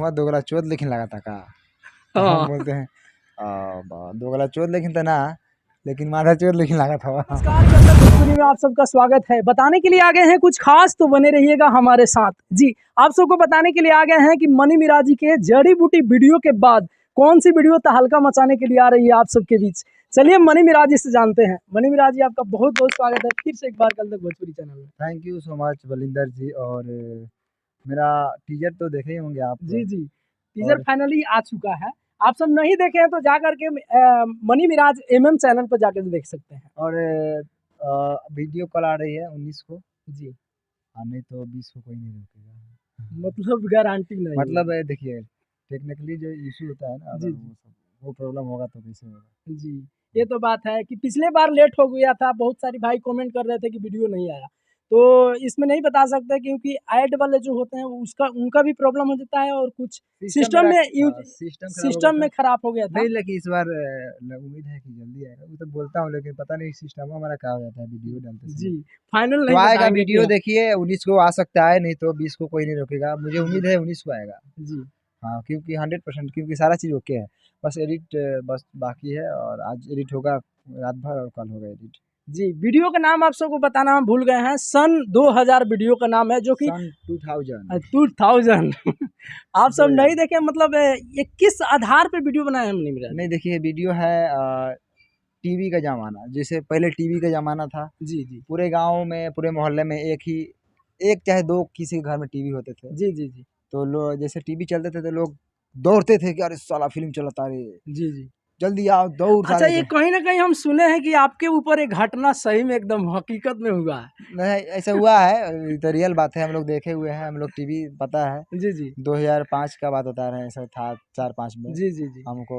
मुँह दोगला चोद लेकिन लगा था का हम हाँ। बोलते हैं दोगला चोद लेकिन था ना, लेकिन माधा चोद लेकिन लगा था। नमस्कार कल्लक भोजपुरी में आप सबका स्वागत है। बताने के लिए आ गए हैं कुछ खास, तो बने रहिएगा हमारे साथ। जी, आप सबको बताने के लिए आ गए हैं कि मनी मिराजी के जड़ी बूटी वीडियो के बाद कौन सी वीडियो तहलका मचाने के लिए आ रही है आप सबके बीच। चलिए मनी मिराजी से जानते हैं। मनी मिराजी, आपका बहुत बहुत स्वागत है फिर से एक बार कल्लक भोजपुरी चैनल में। Thank you so much Balinder ji. और मेरा टीजर तो देखे ही होंगे आप। जी जी, टीजर फाइनली आ चुका है। आप सब नहीं देखे हैं तो जा करके मनी मिराज MM चैनल पर जाकर देख सकते हैं। और वीडियो कल आ रही है 19 को जी, नहीं तो 20 को कोई नहीं रोकेगा। मतलब गारंटी नहीं। मतलब देखिए टेक्निकली जो इशू होता है ना, जी, अगर वो प्रॉब्लम होगा तो कैसे होगा। जी, ये तो बात है कि पिछले बार लेट हो गया था। बहुत सारी भाई कमेंट कर रहे थे कि वीडियो नहीं आया, तो इसमें नहीं बता सकते क्योंकि ऐड वाले जो होते हैं उसका उनका भी प्रॉब्लम हो जाता है और कुछ सिस्टम में सिस्टम में खराब हो गया था। नहीं, लेकिन इस बार उम्मीद है कि जल्दी आएगा। वो तो बोलता हूँ लेकिन पता नहीं सिस्टम हमारा क्या हो जाता है वीडियो डालते जी, समय। फाइनल तो नहीं आएगा बताएंगे वीडियो, कि देखिए 19 को आ सकता है, नहीं तो 20 को कोई नहीं रोकेगा। मुझे उम्मीद है 19 को आएगा। जी, हाँ, क्योंकि 100% क्योंकि सारा चीज़ ओके है, बस एडिट बस बाकी है। और आज एडिट होगा रात भर और कल होगा एडिट। जी, वीडियो का नाम आप सबको बताना हम भूल गए हैं। सन 2000 वीडियो का नाम है, जो कि सन 2000 2000 आप सब नहीं देखे, मतलब ये किस आधार पे वीडियो बनाया हमने मिला? नहीं, देखिए वीडियो है टीवी का ज़माना, जैसे पहले टीवी का ज़माना था। जी जी पूरे गाँव में, पूरे मोहल्ले में एक चाहे 2 किसी के घर में टीवी होते थे। जी जी जी तो लोग जैसे टीवी चलते थे तो लोग दौड़ते थे कि अरे साला फ़िल्म चलता रे, जी जी। जल्दी आओ, दौड़ अच्छा, सारे ये कहीं ना कहीं हम सुने हैं कि आपके ऊपर एक घटना सही में एकदम हकीकत में हुआ है। नहीं, ऐसा हुआ है, ये तो रियल बात है। हम लोग देखे हुए हैं, हम लोग टीवी पता है। जी जी 2005 का बात बता रहे हैं, ऐसा था 4-5 में। जी जी जी। हमको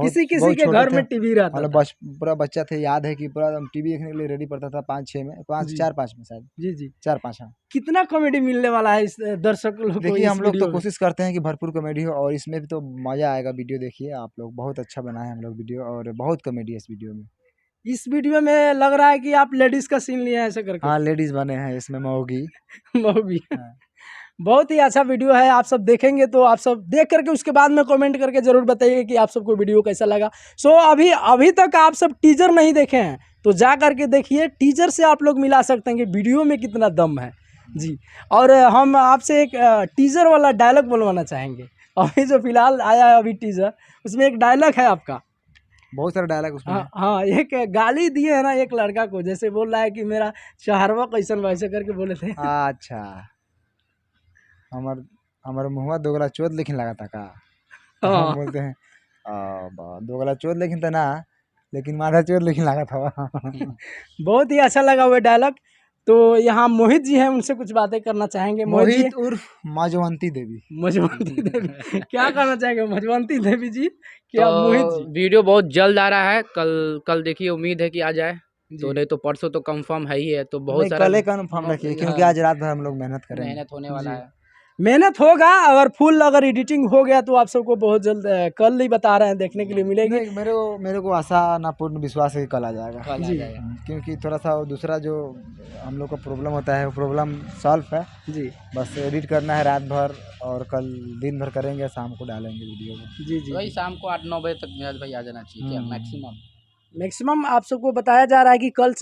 किसी किसी बहुत के छोटे घर थे में टीवी हम रहता लोग, था। पूरा बच्चा थे। याद है कि पूरा हम टीवी देखने के लिए रेडी पड़ता था 5-6 में, जी 4-5 में शायद, जी जी। 4-5। हाँ, कितना कॉमेडी मिलने वाला है इस दर्शक लोग को देखिए इस हम लोग तो वीडियो में? कोशिश करते हैं कि भरपूर कॉमेडी हो, और इसमें भी तो मज़ा आएगा। वीडियो देखिए आप लोग, बहुत अच्छा बनाए हम लोग वीडियो, और बहुत कॉमेडी है इस वीडियो में। इस वीडियो में लग रहा है कि आप लेडीज का सीन लिए हैं ऐसे करके। हाँ, लेडीज़ बने हैं इसमें, मौगी। मौगी। हाँ। बहुत ही अच्छा वीडियो है। आप सब देखेंगे तो आप सब देख करके उसके बाद में कमेंट करके जरूर बताइए कि आप सबको वीडियो कैसा लगा। सो अभी तक आप सब टीजर नहीं देखे हैं तो जा करके देखिए। टीजर से आप लोग मिला सकते हैं कि वीडियो में कितना दम है। जी, और हम आपसे एक टीजर वाला डायलॉग बोलवाना चाहेंगे। अभी जो फिलहाल आया है अभी टीजर, उसमें एक डायलॉग है आपका। बहुत सारा डायलॉग उसमें है। हाँ, एक गाली दिए है ना एक लड़का को, जैसे बोल रहा है कि मेरा शहरवा कैसन वैसे करके बोले थे। अच्छा, हमारे मुँहवा दोगला चोद लेकिन लगा था का हम हाँ। बोलते हैं दोगला चोद लेकिन था ना, लेकिन माधा चोद लेकिन लगा था। बहुत ही अच्छा लगा वो डायलॉग। तो यहाँ मोहित जी हैं, उनसे कुछ बातें करना चाहेंगे। मोहित मोहित उर्फ माजवंती देवी। मजवंती देवी क्या कहना चाहेंगे मजवंती देवी जी? तो क्या मोहित जी? वीडियो बहुत जल्द आ रहा है। कल देखिए, उम्मीद है कि आ जाए। तो नहीं तो परसों तो कंफर्म है ही है। तो बहुत नहीं, सारा कल ही कन्फर्म रखिए, क्योंकि हाँ, आज रात भर हम लोग मेहनत करेंगे। मेहनत होने वाला है। मेहनत होगा, अगर एडिटिंग हो गया तो आप सबको बहुत जल्द कल ही बता रहे हैं देखने के लिए मिलेगी। नहीं, मेरे को आशा ना पूर्ण विश्वास है कि कल आ जाएगा। कल आ जी जाएगा। क्योंकि थोड़ा सा दूसरा जो हम लोग का प्रॉब्लम होता है वो प्रॉब्लम सॉल्व है। जी बस एडिट करना है रात भर, और कल दिन भर करेंगे, शाम को डालेंगे वीडियो में। जी जी। वही शाम को 8-9 बजे तक नीरज भाई आ जाना चाहिए क्या मैक्सिमम आप सबको बताया जा रहा है कि कल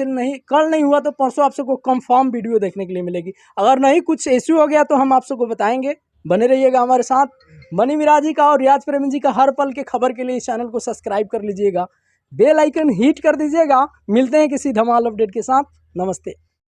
नहीं हुआ तो परसों आप सबको कंफर्म वीडियो देखने के लिए मिलेगी। अगर नहीं कुछ इश्यू हो गया तो हम आप सबको बताएंगे। बने रहिएगा हमारे साथ। मनी मिराजी का और रियाज प्रेमी जी का हर पल के खबर के लिए इस चैनल को सब्सक्राइब कर लीजिएगा, बेल आइकन हिट कर दीजिएगा। मिलते हैं किसी धमाल अपडेट के साथ। नमस्ते।